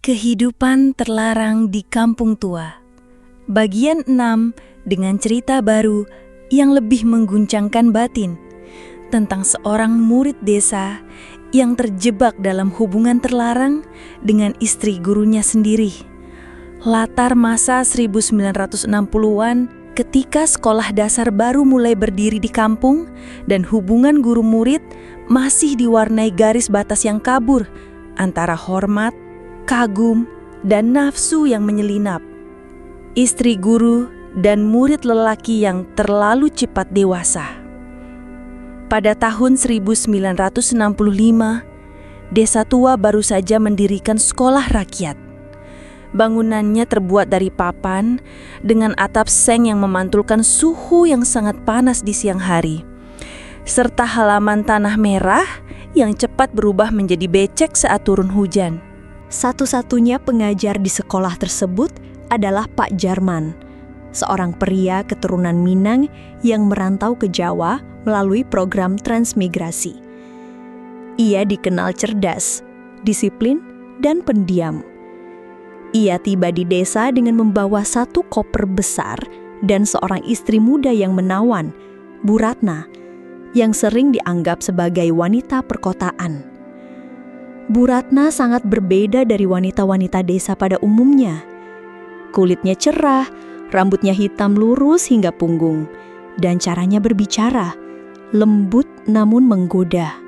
Kehidupan terlarang di kampung tua. Bagian 6 dengan cerita baru yang lebih mengguncangkan batin tentang seorang murid desa yang terjebak dalam hubungan terlarang dengan istri gurunya sendiri. Latar masa 1960-an ketika sekolah dasar baru mulai berdiri di kampung dan hubungan guru murid masih diwarnai garis batas yang kabur antara hormat, kagum, dan nafsu yang menyelinap. Istri guru dan murid lelaki yang terlalu cepat dewasa. Pada tahun 1965, desa tua baru saja mendirikan sekolah rakyat. Bangunannya terbuat dari papan dengan atap seng yang memantulkan suhu yang sangat panas di siang hari, serta halaman tanah merah yang cepat berubah menjadi becek saat turun hujan. Satu-satunya pengajar di sekolah tersebut adalah Pak Jarman, seorang pria keturunan Minang yang merantau ke Jawa melalui program transmigrasi. Ia dikenal cerdas, disiplin, dan pendiam. Ia tiba di desa dengan membawa satu koper besar dan seorang istri muda yang menawan, Bu Ratna, yang sering dianggap sebagai wanita perkotaan. Bu Ratna sangat berbeda dari wanita-wanita desa pada umumnya. Kulitnya cerah, rambutnya hitam lurus hingga punggung, dan caranya berbicara lembut namun menggoda.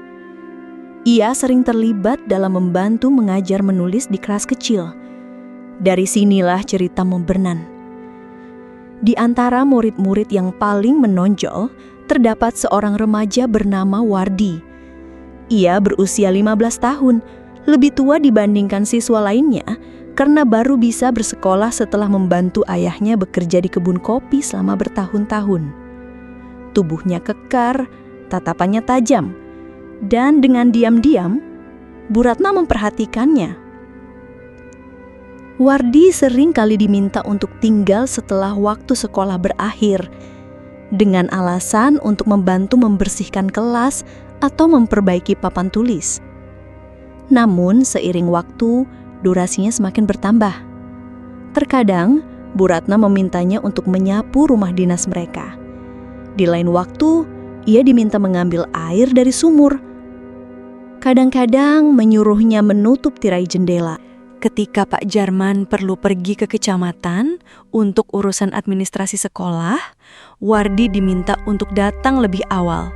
Ia sering terlibat dalam membantu mengajar menulis di kelas kecil. Dari sinilah cerita membernan. Di antara murid-murid yang paling menonjol, terdapat seorang remaja bernama Wardi. Ia berusia 15 tahun, lebih tua dibandingkan siswa lainnya karena baru bisa bersekolah setelah membantu ayahnya bekerja di kebun kopi selama bertahun-tahun. Tubuhnya kekar, tatapannya tajam, dan dengan diam-diam, Bu Ratna memperhatikannya. Wardi sering kali diminta untuk tinggal setelah waktu sekolah berakhir, dengan alasan untuk membantu membersihkan kelas atau memperbaiki papan tulis. Namun seiring waktu, durasinya semakin bertambah. Terkadang, Bu Ratna memintanya untuk menyapu rumah dinas mereka. Di lain waktu, ia diminta mengambil air dari sumur. Kadang-kadang menyuruhnya menutup tirai jendela. Ketika Pak Jarman perlu pergi ke kecamatan untuk urusan administrasi sekolah, Wardi diminta untuk datang lebih awal.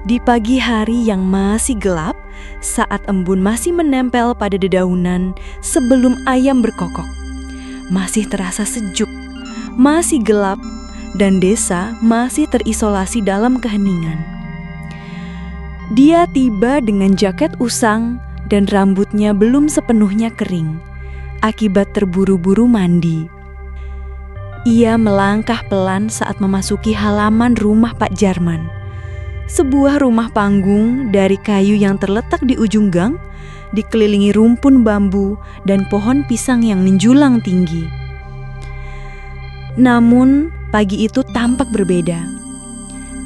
Di pagi hari yang masih gelap, saat embun masih menempel pada dedaunan sebelum ayam berkokok, masih terasa sejuk, masih gelap, dan desa masih terisolasi dalam keheningan. Dia tiba dengan jaket usang dan rambutnya belum sepenuhnya kering akibat terburu-buru mandi. Ia melangkah pelan saat memasuki halaman rumah Pak Jarman. Sebuah rumah panggung dari kayu yang terletak di ujung gang, dikelilingi rumpun bambu dan pohon pisang yang menjulang tinggi. Namun, pagi itu tampak berbeda.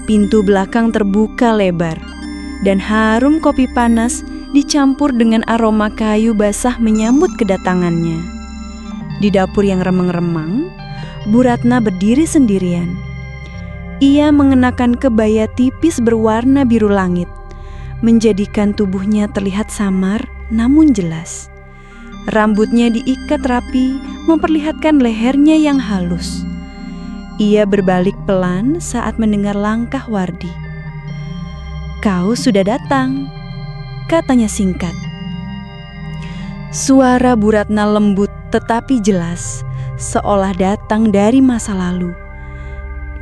Pintu belakang terbuka lebar, dan harum kopi panas dicampur dengan aroma kayu basah menyambut kedatangannya. Di dapur yang remang-remang, Bu Ratna berdiri sendirian. Ia mengenakan kebaya tipis berwarna biru langit, menjadikan tubuhnya terlihat samar namun jelas. Rambutnya diikat rapi, memperlihatkan lehernya yang halus. Ia berbalik pelan saat mendengar langkah Wardi. "Kau sudah datang," katanya singkat. Suara Bu Ratna lembut tetapi jelas, seolah datang dari masa lalu.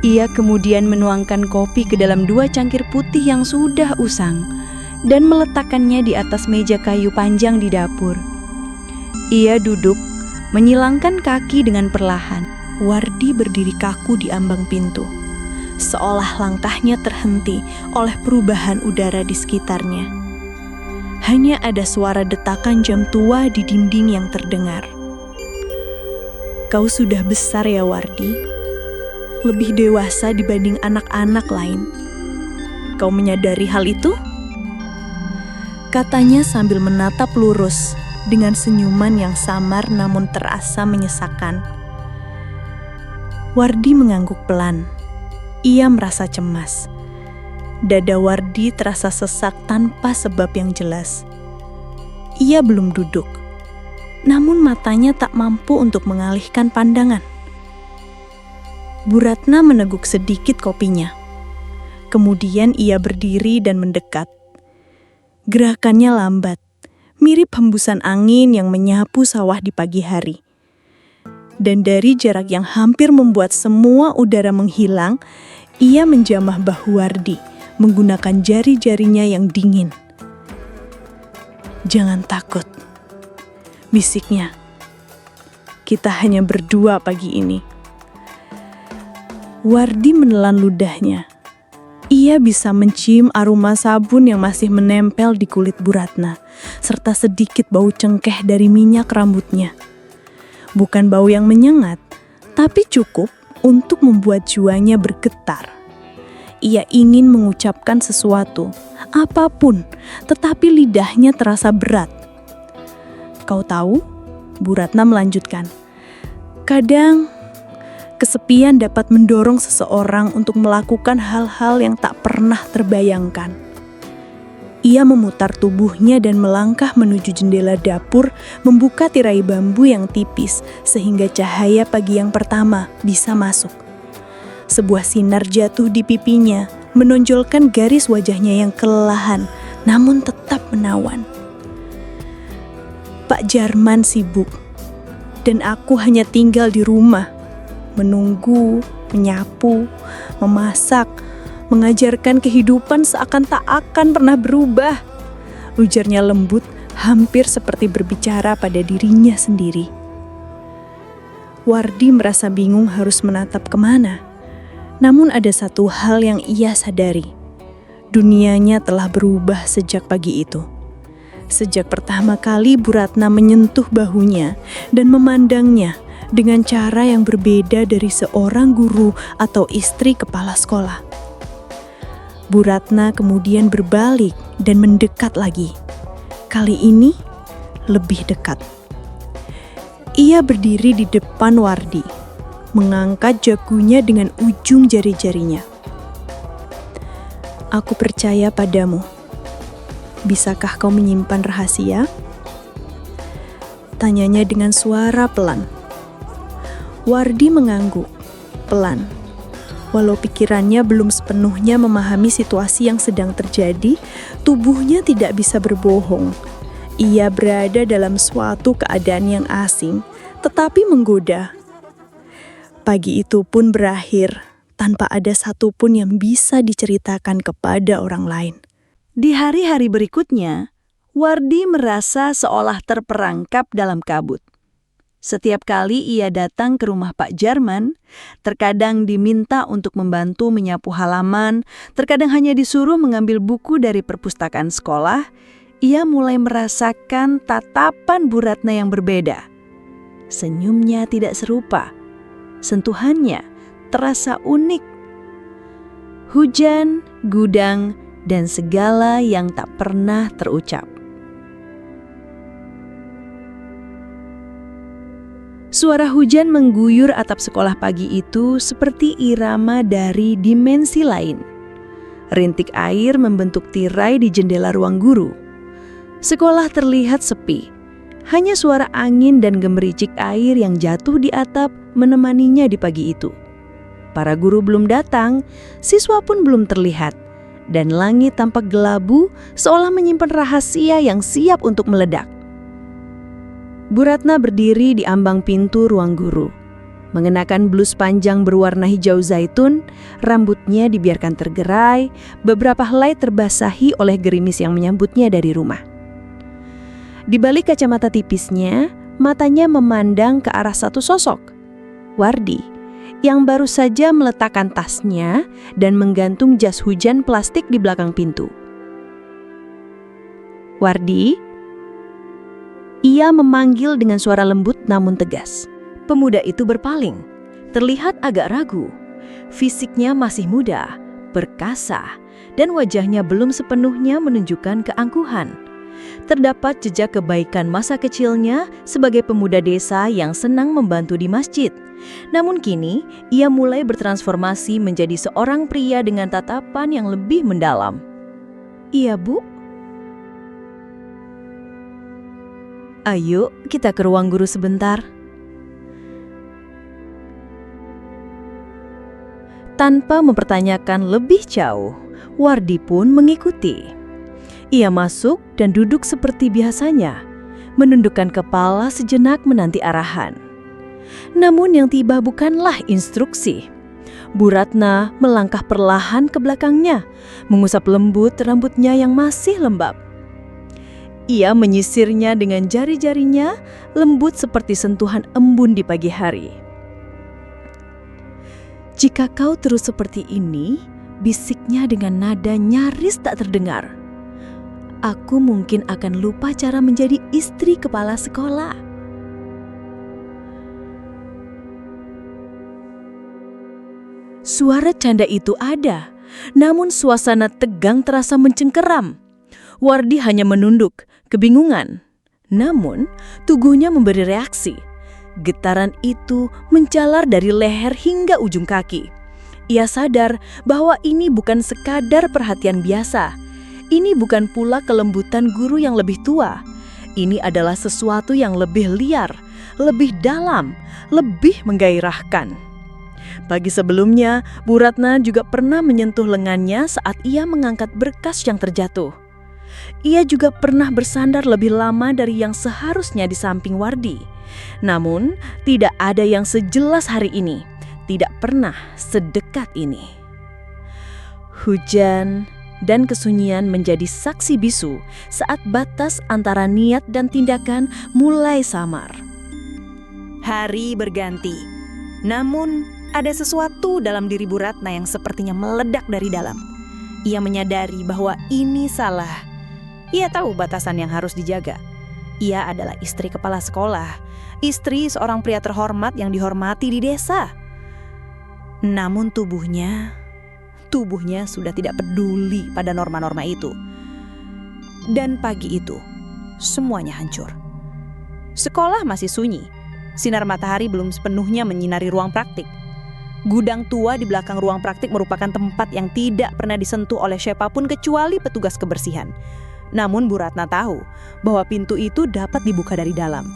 Ia kemudian menuangkan kopi ke dalam 2 cangkir putih yang sudah usang dan meletakkannya di atas meja kayu panjang di dapur. Ia duduk, menyilangkan kaki dengan perlahan. Wardi berdiri kaku di ambang pintu, seolah langkahnya terhenti oleh perubahan udara di sekitarnya. Hanya ada suara detakan jam tua di dinding yang terdengar. "Kau sudah besar ya, Wardi. Lebih dewasa dibanding anak-anak lain. Kau menyadari hal itu?" katanya sambil menatap lurus, dengan senyuman yang samar namun terasa menyesakkan. Wardi mengangguk pelan. Ia merasa cemas. Dada Wardi terasa sesak tanpa sebab yang jelas. Ia belum duduk, namun matanya tak mampu untuk mengalihkan pandangan. Bu Ratna meneguk sedikit kopinya. Kemudian ia berdiri dan mendekat. Gerakannya lambat, mirip hembusan angin yang menyapu sawah di pagi hari. Dan dari jarak yang hampir membuat semua udara menghilang, ia menjamah bahu Wardi menggunakan jari-jarinya yang dingin. "Jangan takut," bisiknya. "Kita hanya berdua pagi ini." Wardi menelan ludahnya. Ia bisa mencium aroma sabun yang masih menempel di kulit Bu Ratna, serta sedikit bau cengkeh dari minyak rambutnya. Bukan bau yang menyengat, tapi cukup untuk membuat jiwanya bergetar. Ia ingin mengucapkan sesuatu, apapun, tetapi lidahnya terasa berat. "Kau tahu," Bu Ratna melanjutkan, "kadang kesepian dapat mendorong seseorang untuk melakukan hal-hal yang tak pernah terbayangkan." Ia memutar tubuhnya dan melangkah menuju jendela dapur, membuka tirai bambu yang tipis sehingga cahaya pagi yang pertama bisa masuk. Sebuah sinar jatuh di pipinya, menonjolkan garis wajahnya yang kelelahan, namun tetap menawan. "Pak Jarman sibuk, dan aku hanya tinggal di rumah, menunggu, menyapu, memasak, mengajarkan kehidupan seakan tak akan pernah berubah," ujarnya lembut, hampir seperti berbicara pada dirinya sendiri. Wardi merasa bingung harus menatap kemana. Namun ada satu hal yang ia sadari. Dunianya telah berubah sejak pagi itu. Sejak pertama kali Bu Ratna menyentuh bahunya dan memandangnya dengan cara yang berbeda dari seorang guru atau istri kepala sekolah. Bu Ratna kemudian berbalik dan mendekat lagi. Kali ini lebih dekat. Ia berdiri di depan Wardi, mengangkat jagunya dengan ujung jari-jarinya. "Aku percaya padamu. Bisakah kau menyimpan rahasia?" tanyanya dengan suara pelan. Wardi mengangguk pelan. Walau pikirannya belum sepenuhnya memahami situasi yang sedang terjadi, tubuhnya tidak bisa berbohong. Ia berada dalam suatu keadaan yang asing, tetapi menggoda. Pagi itu pun berakhir, tanpa ada satupun yang bisa diceritakan kepada orang lain. Di hari-hari berikutnya, Wardi merasa seolah terperangkap dalam kabut. Setiap kali ia datang ke rumah Pak Jarman, terkadang diminta untuk membantu menyapu halaman, terkadang hanya disuruh mengambil buku dari perpustakaan sekolah, ia mulai merasakan tatapan Bu Ratna yang berbeda. Senyumnya tidak serupa, sentuhannya terasa unik. Hujan, gudang, dan segala yang tak pernah terucap. Suara hujan mengguyur atap sekolah pagi itu seperti irama dari dimensi lain. Rintik air membentuk tirai di jendela ruang guru. Sekolah terlihat sepi. Hanya suara angin dan gemericik air yang jatuh di atap menemaninya di pagi itu. Para guru belum datang, siswa pun belum terlihat, dan langit tampak gelabu seolah menyimpan rahasia yang siap untuk meledak. Bu Ratna berdiri di ambang pintu ruang guru. Mengenakan blus panjang berwarna hijau zaitun, rambutnya dibiarkan tergerai, beberapa helai terbasahi oleh gerimis yang menyambutnya dari rumah. Di balik kacamata tipisnya, matanya memandang ke arah satu sosok, Wardi, yang baru saja meletakkan tasnya dan menggantung jas hujan plastik di belakang pintu. "Wardi?" Ia memanggil dengan suara lembut namun tegas. Pemuda itu berpaling, terlihat agak ragu. Fisiknya masih muda, perkasa, dan wajahnya belum sepenuhnya menunjukkan keangkuhan. Terdapat jejak kebaikan masa kecilnya sebagai pemuda desa yang senang membantu di masjid. Namun kini, ia mulai bertransformasi menjadi seorang pria dengan tatapan yang lebih mendalam. "Iya, Bu." "Ayo, kita ke ruang guru sebentar." Tanpa mempertanyakan lebih jauh, Wardi pun mengikuti. Ia masuk dan duduk seperti biasanya, menundukkan kepala sejenak menanti arahan. Namun yang tiba bukanlah instruksi. Bu Ratna melangkah perlahan ke belakangnya, mengusap lembut rambutnya yang masih lembab. Ia menyisirnya dengan jari-jarinya, lembut seperti sentuhan embun di pagi hari. "Jika kau terus seperti ini," bisiknya dengan nada nyaris tak terdengar, "aku mungkin akan lupa cara menjadi istri kepala sekolah." Suara canda itu ada, namun suasana tegang terasa mencengkeram. Wardi hanya menunduk, kebingungan. Namun, tubuhnya memberi reaksi. Getaran itu menjalar dari leher hingga ujung kaki. Ia sadar bahwa ini bukan sekadar perhatian biasa. Ini bukan pula kelembutan guru yang lebih tua. Ini adalah sesuatu yang lebih liar, lebih dalam, lebih menggairahkan. Pagi sebelumnya, Bu Ratna juga pernah menyentuh lengannya saat ia mengangkat berkas yang terjatuh. Ia juga pernah bersandar lebih lama dari yang seharusnya di samping Wardi. Namun, tidak ada yang sejelas hari ini. Tidak pernah sedekat ini. Hujan dan kesunyian menjadi saksi bisu saat batas antara niat dan tindakan mulai samar. Hari berganti, namun ada sesuatu dalam diri Bu Ratna yang sepertinya meledak dari dalam. Ia menyadari bahwa ini salah. Ia tahu batasan yang harus dijaga. Ia adalah istri kepala sekolah, istri seorang pria terhormat yang dihormati di desa. Namun tubuhnya sudah tidak peduli pada norma-norma itu. Dan pagi itu, semuanya hancur. Sekolah masih sunyi. Sinar matahari belum sepenuhnya menyinari ruang praktik. Gudang tua di belakang ruang praktik merupakan tempat yang tidak pernah disentuh oleh siapapun kecuali petugas kebersihan. Namun Bu Ratna tahu bahwa pintu itu dapat dibuka dari dalam.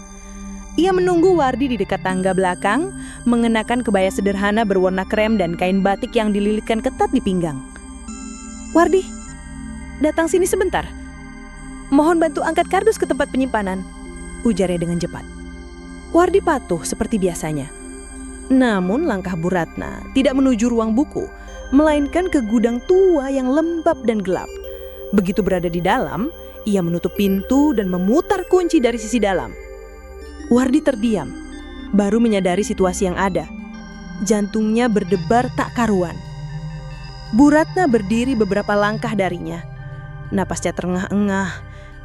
Ia menunggu Wardi di dekat tangga belakang, mengenakan kebaya sederhana berwarna krem dan kain batik yang dililitkan ketat di pinggang. "Wardi, datang sini sebentar. Mohon bantu angkat kardus ke tempat penyimpanan," ujarnya dengan cepat. Wardi patuh seperti biasanya. Namun langkah Bu Ratna tidak menuju ruang buku, melainkan ke gudang tua yang lembab dan gelap. Begitu berada di dalam, ia menutup pintu dan memutar kunci dari sisi dalam. Wardi terdiam, baru menyadari situasi yang ada. Jantungnya berdebar tak karuan. Bu Ratna berdiri beberapa langkah darinya. Napasnya terengah-engah,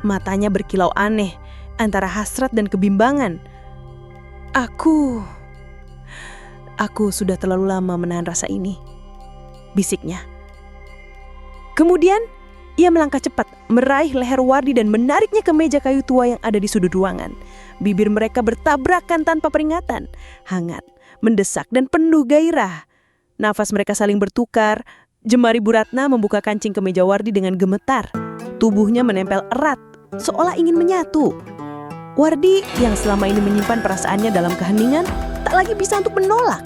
matanya berkilau aneh antara hasrat dan kebimbangan. Aku sudah terlalu lama menahan rasa ini," bisiknya. Kemudian, ia melangkah cepat, meraih leher Wardi dan menariknya ke meja kayu tua yang ada di sudut ruangan. Bibir mereka bertabrakan tanpa peringatan, hangat, mendesak dan penuh gairah. Nafas mereka saling bertukar. Jemari Bu Ratna membuka kancing kemeja Wardi dengan gemetar. Tubuhnya menempel erat, seolah ingin menyatu. Wardi yang selama ini menyimpan perasaannya dalam keheningan, tak lagi bisa untuk menolak.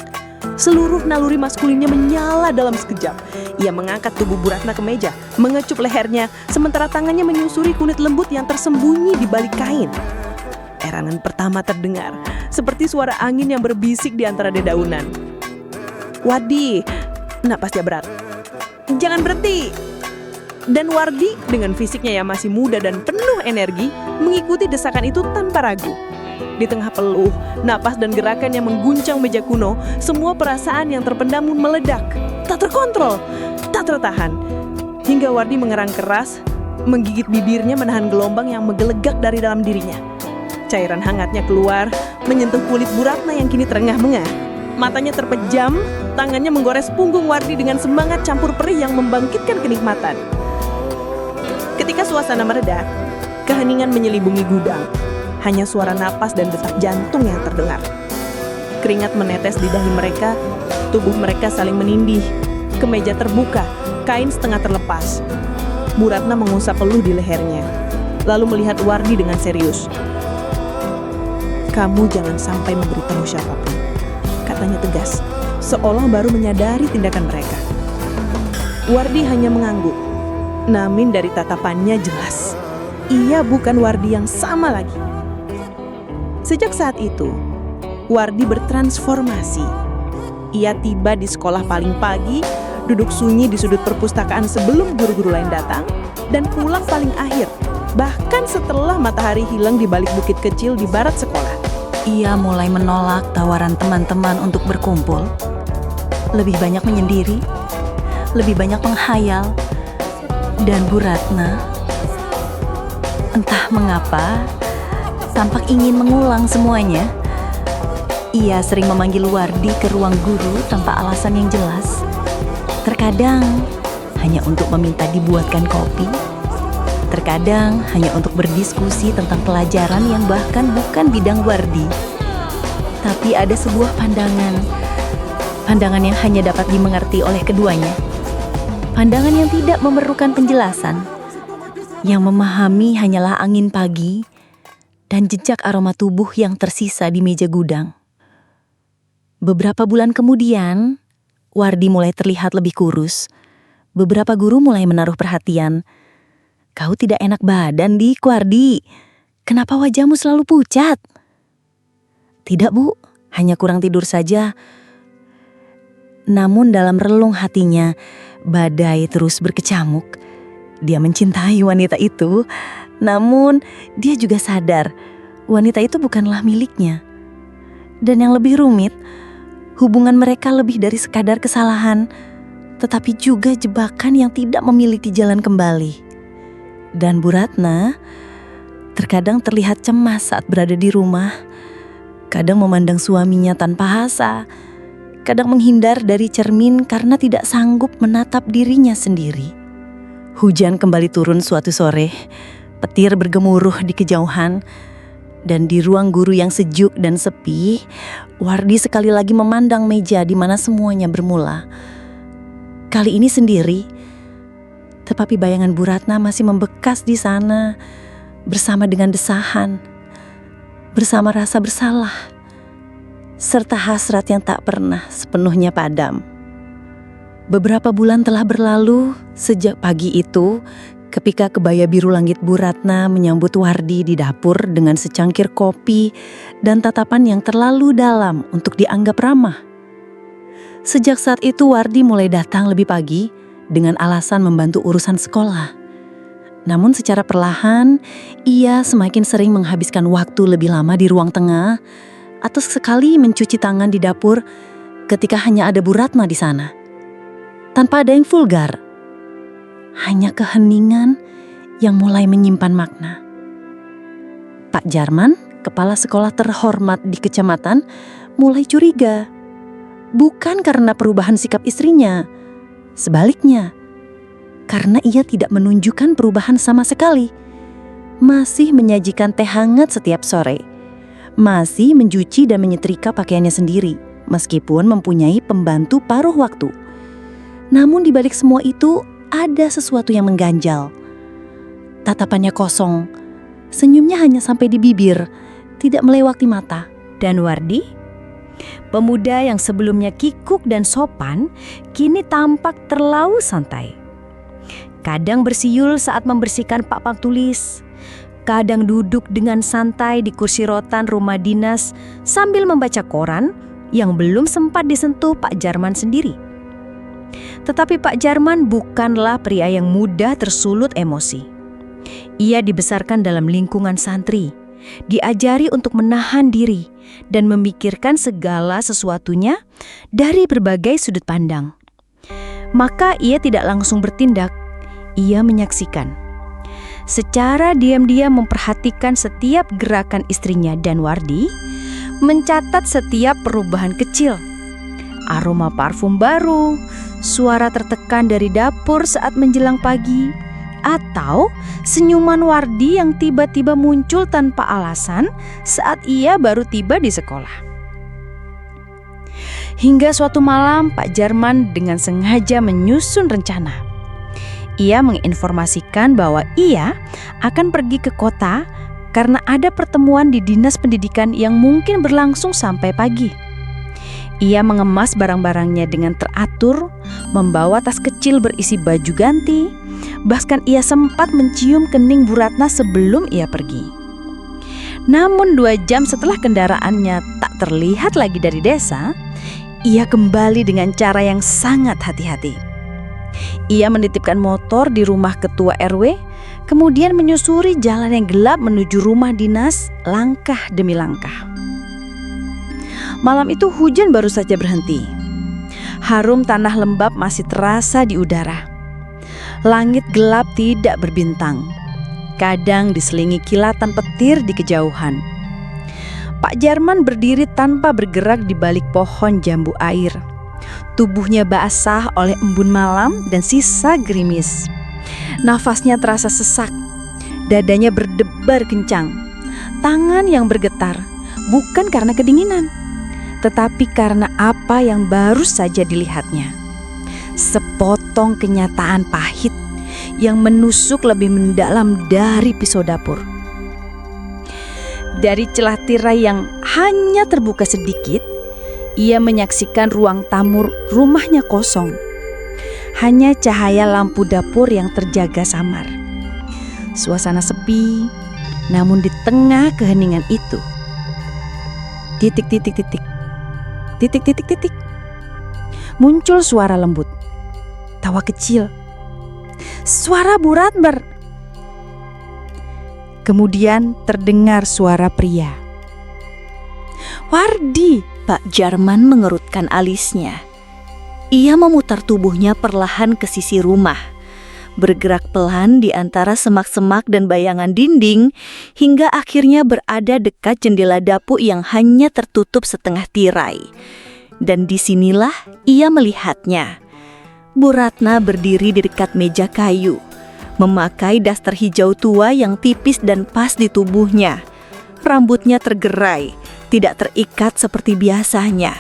Seluruh naluri maskulinnya menyala dalam sekejap. Ia mengangkat tubuh Bu Ratna ke meja, mengecup lehernya, sementara tangannya menyusuri kulit lembut yang tersembunyi di balik kain. Erangan pertama terdengar, seperti suara angin yang berbisik di antara dedaunan. "Wardi," napasnya berat. "Jangan berhenti." Dan Wardi dengan fisiknya yang masih muda dan penuh energi, mengikuti desakan itu tanpa ragu. Di tengah peluh, napas dan gerakan yang mengguncang meja kuno, semua perasaan yang terpendam meledak. Tak terkontrol, tak tertahan. Hingga Wardi mengerang keras, menggigit bibirnya menahan gelombang yang menggelegak dari dalam dirinya. Cairan hangatnya keluar, menyentuh kulit Bu Ratna yang kini terengah-engah. Matanya terpejam, tangannya menggores punggung Wardi dengan semangat campur perih yang membangkitkan kenikmatan. Ketika suasana mereda, Keheningan menyelimuti gudang. Hanya suara napas dan detak jantung yang terdengar. Keringat menetes di dahi mereka, tubuh mereka saling menindih. Kemeja terbuka, kain setengah terlepas. Bu Ratna mengusap peluh di lehernya, lalu melihat Wardi dengan serius. "Kamu jangan sampai memberitahu siapapun," katanya tegas, seolah baru menyadari tindakan mereka. Wardi hanya mengangguk, namun dari tatapannya jelas, ia bukan Wardi yang sama lagi. Sejak saat itu, Wardi bertransformasi. Ia tiba di sekolah paling pagi, duduk sunyi di sudut perpustakaan sebelum guru-guru lain datang, dan pulang paling akhir, bahkan setelah matahari hilang di balik bukit kecil di barat sekolah. Ia mulai menolak tawaran teman-teman untuk berkumpul. Lebih banyak menyendiri, lebih banyak menghayal. Dan Bu Ratna, entah mengapa, tampak ingin mengulang semuanya. Ia sering memanggil Wardi ke ruang guru tanpa alasan yang jelas. Terkadang hanya untuk meminta dibuatkan kopi. Terkadang hanya untuk berdiskusi tentang pelajaran yang bahkan bukan bidang Wardi. Tapi ada sebuah pandangan yang hanya dapat dimengerti oleh keduanya. Pandangan yang tidak memerlukan penjelasan. Yang memahami hanyalah angin pagi dan jejak aroma tubuh yang tersisa di meja gudang. Beberapa bulan kemudian, Wardi mulai terlihat lebih kurus. Beberapa guru mulai menaruh perhatian. "Kau tidak enak badan, Dik, Wardi. Kenapa wajahmu selalu pucat?" "Tidak, Bu, hanya kurang tidur saja." Namun dalam relung hatinya, badai terus berkecamuk. Dia mencintai wanita itu, namun dia juga sadar wanita itu bukanlah miliknya. Dan yang lebih rumit, hubungan mereka lebih dari sekadar kesalahan, tetapi juga jebakan yang tidak memiliki jalan kembali. Dan Bu Ratna terkadang terlihat cemas saat berada di rumah, kadang memandang suaminya tanpa asa, kadang menghindar dari cermin karena tidak sanggup menatap dirinya sendiri. Hujan kembali turun suatu sore, petir bergemuruh di kejauhan, dan di ruang guru yang sejuk dan sepi, Wardi sekali lagi memandang meja di mana semuanya bermula. Kali ini sendiri, tetapi bayangan Bu Ratna masih membekas di sana, bersama dengan desahan, bersama rasa bersalah, serta hasrat yang tak pernah sepenuhnya padam. Beberapa bulan telah berlalu sejak pagi itu, ketika kebaya biru langit Bu Ratna menyambut Wardi di dapur dengan secangkir kopi dan tatapan yang terlalu dalam untuk dianggap ramah. Sejak saat itu Wardi mulai datang lebih pagi dengan alasan membantu urusan sekolah. Namun secara perlahan, ia semakin sering menghabiskan waktu lebih lama di ruang tengah atau sekali mencuci tangan di dapur ketika hanya ada Bu Ratna di sana. Tanpa ada yang vulgar, hanya keheningan yang mulai menyimpan makna. Pak Jarman, kepala sekolah terhormat di kecamatan, mulai curiga. Bukan karena perubahan sikap istrinya, sebaliknya, karena ia tidak menunjukkan perubahan sama sekali. Masih menyajikan teh hangat setiap sore, masih mencuci dan menyetrika pakaiannya sendiri, meskipun mempunyai pembantu paruh waktu. Namun di balik semua itu ada sesuatu yang mengganjal. Tatapannya kosong, senyumnya hanya sampai di bibir, tidak melewati mata. Dan Wardi, pemuda yang sebelumnya kikuk dan sopan, kini tampak terlalu santai. Kadang bersiul saat membersihkan papan tulis, kadang duduk dengan santai di kursi rotan rumah dinas sambil membaca koran yang belum sempat disentuh Pak Jarman sendiri. Tetapi Pak Jarman bukanlah pria yang mudah tersulut emosi. Ia dibesarkan dalam lingkungan santri, diajari untuk menahan diri dan memikirkan segala sesuatunya dari berbagai sudut pandang. Maka ia tidak langsung bertindak, ia menyaksikan. Secara diam-diam memperhatikan setiap gerakan istrinya dan Wardi, mencatat setiap perubahan kecil. Aroma parfum baru, suara tertekan dari dapur saat menjelang pagi, atau senyuman Wardi yang tiba-tiba muncul tanpa alasan saat ia baru tiba di sekolah. Hingga suatu malam Pak Jarman dengan sengaja menyusun rencana. Ia menginformasikan bahwa ia akan pergi ke kota karena ada pertemuan di dinas pendidikan yang mungkin berlangsung sampai pagi. Ia mengemas barang-barangnya dengan teratur, membawa tas kecil berisi baju ganti, bahkan ia sempat mencium kening Bu Ratna sebelum ia pergi. Namun 2 jam setelah kendaraannya tak terlihat lagi dari desa, ia kembali dengan cara yang sangat hati-hati. Ia menitipkan motor di rumah ketua RW, kemudian menyusuri jalan yang gelap menuju rumah dinas langkah demi langkah. Malam itu hujan baru saja berhenti. Harum tanah lembab masih terasa di udara. Langit gelap tidak berbintang. Kadang diselingi kilatan petir di kejauhan. Pak Jarman berdiri tanpa bergerak di balik pohon jambu air. Tubuhnya basah oleh embun malam dan sisa gerimis. Nafasnya terasa sesak. Dadanya berdebar kencang. Tangan yang bergetar, bukan karena kedinginan, tetapi karena apa yang baru saja dilihatnya. Sepotong kenyataan pahit yang menusuk lebih mendalam dari pisau dapur. Dari celah tirai yang hanya terbuka sedikit, ia menyaksikan ruang tamu rumahnya kosong. Hanya cahaya lampu dapur yang terjaga samar. Suasana sepi, namun di tengah keheningan itu, titik-titik-titik, titik-titik-titik, muncul suara lembut, tawa kecil, suara Bu Ratna. Kemudian terdengar suara pria. Wardi, Pak Jarman mengerutkan alisnya. Ia memutar tubuhnya perlahan ke sisi rumah, bergerak pelan di antara semak-semak dan bayangan dinding, hingga akhirnya berada dekat jendela dapur yang hanya tertutup setengah tirai. Dan disinilah ia melihatnya. Bu Ratna berdiri di dekat meja kayu, memakai daster hijau tua yang tipis dan pas di tubuhnya. Rambutnya tergerai, tidak terikat seperti biasanya.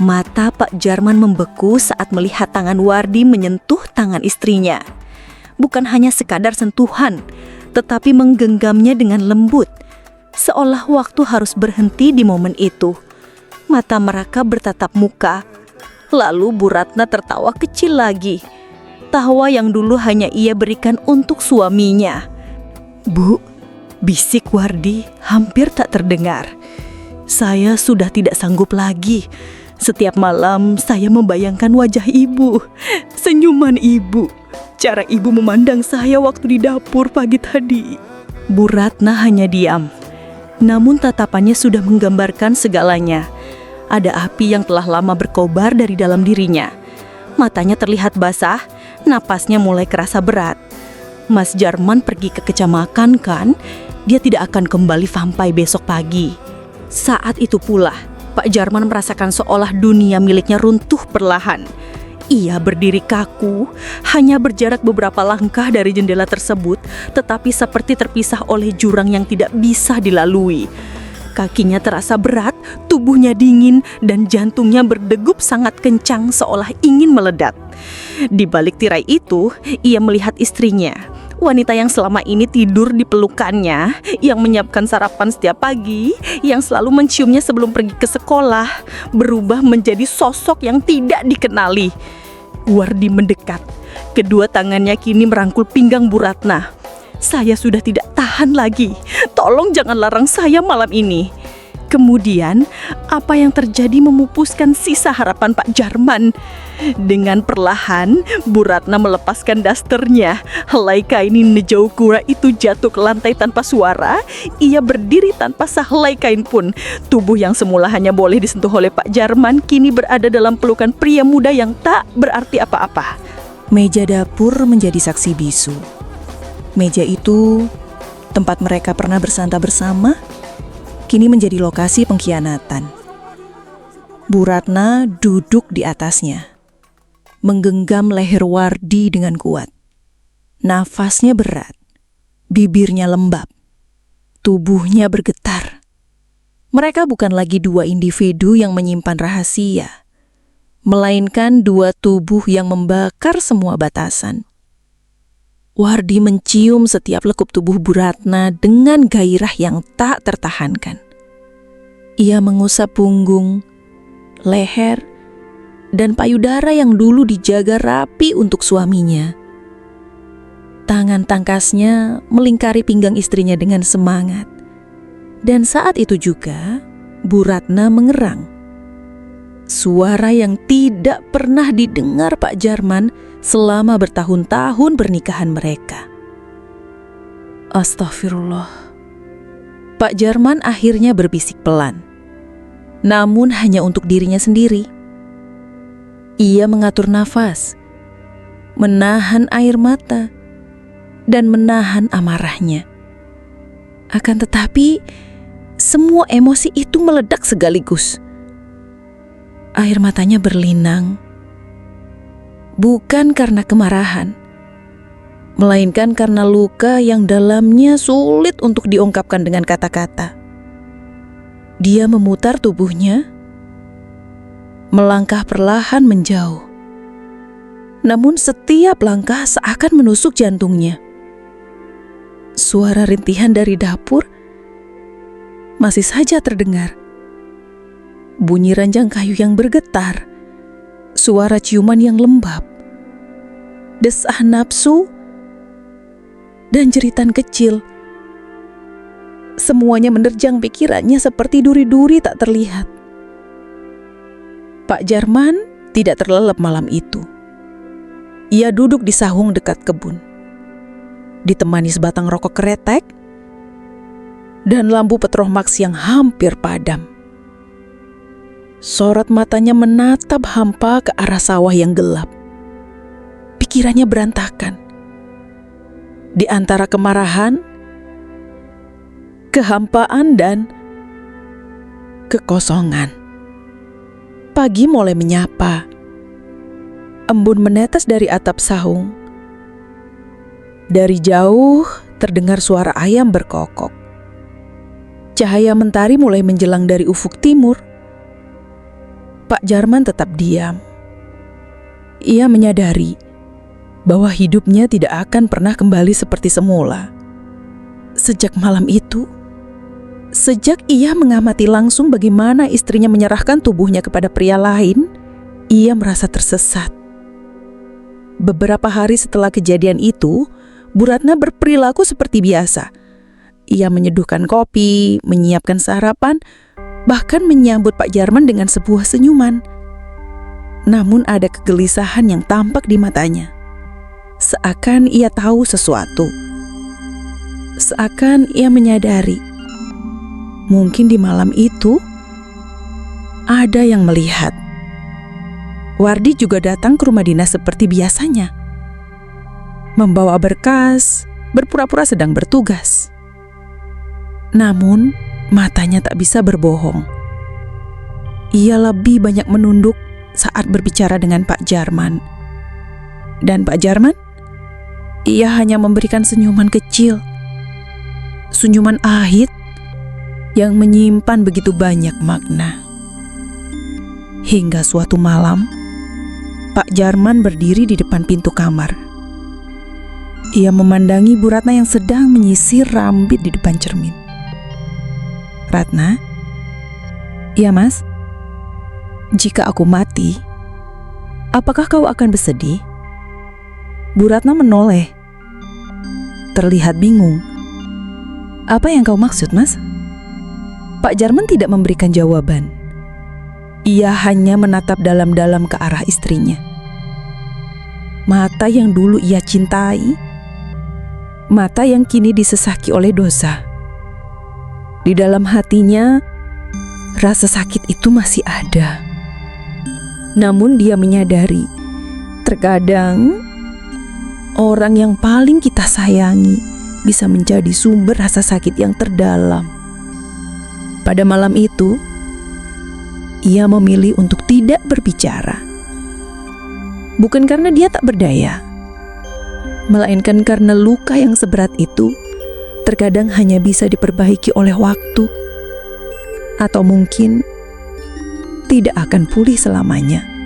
Mata Pak Jarman membeku saat melihat tangan Wardi menyentuh tangan istrinya. Bukan hanya sekadar sentuhan, tetapi menggenggamnya dengan lembut, seolah waktu harus berhenti di momen itu. Mata mereka bertatap muka. Lalu Bu Ratna tertawa kecil lagi. Tawa yang dulu hanya ia berikan untuk suaminya. "Bu," bisik Wardi hampir tak terdengar. "Saya sudah tidak sanggup lagi. Setiap malam saya membayangkan wajah ibu, senyuman ibu, cara ibu memandang saya waktu di dapur pagi tadi." Bu Ratna hanya diam. Namun tatapannya sudah menggambarkan segalanya. Ada api yang telah lama berkobar dari dalam dirinya. Matanya terlihat basah, napasnya mulai kerasa berat. Mas Jarman pergi ke kecamatan kan? Dia tidak akan kembali sampai besok pagi. Saat itu pula, Pak Jarman merasakan seolah dunia miliknya runtuh perlahan. Ia berdiri kaku, hanya berjarak beberapa langkah dari jendela tersebut, tetapi seperti terpisah oleh jurang yang tidak bisa dilalui. Kakinya terasa berat, tubuhnya dingin, dan jantungnya berdegup sangat kencang seolah ingin meledak. Di balik tirai itu, ia melihat istrinya, wanita yang selama ini tidur di pelukannya, yang menyiapkan sarapan setiap pagi, yang selalu menciumnya sebelum pergi ke sekolah, berubah menjadi sosok yang tidak dikenali. Wardi mendekat. Kedua tangannya kini merangkul pinggang Bu Ratna. "Saya sudah tidak tahan lagi. Tolong jangan larang saya malam ini." Kemudian, apa yang terjadi memupuskan sisa harapan Pak Jarman. Dengan perlahan, Bu Ratna melepaskan dasternya. Helai kain hijau kura itu jatuh ke lantai tanpa suara. Ia berdiri tanpa sehelai kain pun. Tubuh yang semula hanya boleh disentuh oleh Pak Jarman kini berada dalam pelukan pria muda yang tak berarti apa-apa. Meja dapur menjadi saksi bisu. Meja itu, tempat mereka pernah bersantap bersama, kini menjadi lokasi pengkhianatan. Bu Ratna duduk di atasnya, menggenggam leher Wardi dengan kuat. Nafasnya berat, bibirnya lembab, tubuhnya bergetar. Mereka bukan lagi dua individu yang menyimpan rahasia, melainkan dua tubuh yang membakar semua batasan. Wardi mencium setiap lekuk tubuh Bu Ratna dengan gairah yang tak tertahankan. Ia mengusap punggung, leher, dan payudara yang dulu dijaga rapi untuk suaminya. Tangan tangkasnya melingkari pinggang istrinya dengan semangat. Dan saat itu juga, Bu Ratna mengerang. Suara yang tidak pernah didengar Pak Jarman selama bertahun-tahun pernikahan mereka. Astagfirullah. Pak Jarman akhirnya berbisik pelan, namun hanya untuk dirinya sendiri. Ia mengatur nafas, menahan air mata, dan menahan amarahnya. Akan tetapi, semua emosi itu meledak sekaligus. Air matanya berlinang, bukan karena kemarahan, melainkan karena luka yang dalamnya sulit untuk diungkapkan dengan kata-kata. Dia memutar tubuhnya, melangkah perlahan menjauh. Namun setiap langkah seakan menusuk jantungnya. Suara rintihan dari dapur masih saja terdengar. Bunyi ranjang kayu yang bergetar, suara ciuman yang lembab, desah nafsu, dan jeritan kecil. Semuanya menerjang pikirannya seperti duri-duri tak terlihat. Pak Jarman tidak terlelap malam itu. Ia duduk di sahung dekat kebun, ditemani sebatang rokok kretek dan lampu petromax yang hampir padam. Sorot matanya menatap hampa ke arah sawah yang gelap. Pikirannya berantakan. Di antara kemarahan, kehampaan, dan kekosongan. Pagi mulai menyapa. Embun menetes dari atap sahung. Dari jauh terdengar suara ayam berkokok. Cahaya mentari mulai menjelang dari ufuk timur. Pak Jarman tetap diam. Ia menyadari bahwa hidupnya tidak akan pernah kembali seperti semula. Sejak malam itu, sejak ia mengamati langsung bagaimana istrinya menyerahkan tubuhnya kepada pria lain, ia merasa tersesat. Beberapa hari setelah kejadian itu, Bu Ratna berperilaku seperti biasa. Ia menyeduhkan kopi, menyiapkan sarapan, bahkan menyambut Pak Jarman dengan sebuah senyuman. Namun ada kegelisahan yang tampak di matanya. Seakan ia tahu sesuatu. Seakan ia menyadari, mungkin di malam itu ada yang melihat. Wardi juga datang ke rumah dinas seperti biasanya, membawa berkas, berpura-pura sedang bertugas. Namun, matanya tak bisa berbohong. Ia lebih banyak menunduk saat berbicara dengan Pak Jarman. Dan Pak Jarman, ia hanya memberikan senyuman kecil. Senyuman ahit yang menyimpan begitu banyak makna. Hingga suatu malam, Pak Jarman berdiri di depan pintu kamar. Ia memandangi Bu Ratna yang sedang menyisir rambut di depan cermin. Ratna? Iya, Mas? Jika aku mati, apakah kau akan bersedih? Bu Ratna menoleh, terlihat bingung. Apa yang kau maksud, Mas? Pak Jarman tidak memberikan jawaban. Ia hanya menatap dalam-dalam ke arah istrinya. Mata yang dulu ia cintai, mata yang kini disesaki oleh dosa. Di dalam hatinya, rasa sakit itu masih ada. Namun dia menyadari, terkadang orang yang paling kita sayangi bisa menjadi sumber rasa sakit yang terdalam. Pada malam itu, ia memilih untuk tidak berbicara. Bukan karena dia tak berdaya, melainkan karena luka yang seberat itu terkadang hanya bisa diperbaiki oleh waktu, atau mungkin tidak akan pulih selamanya.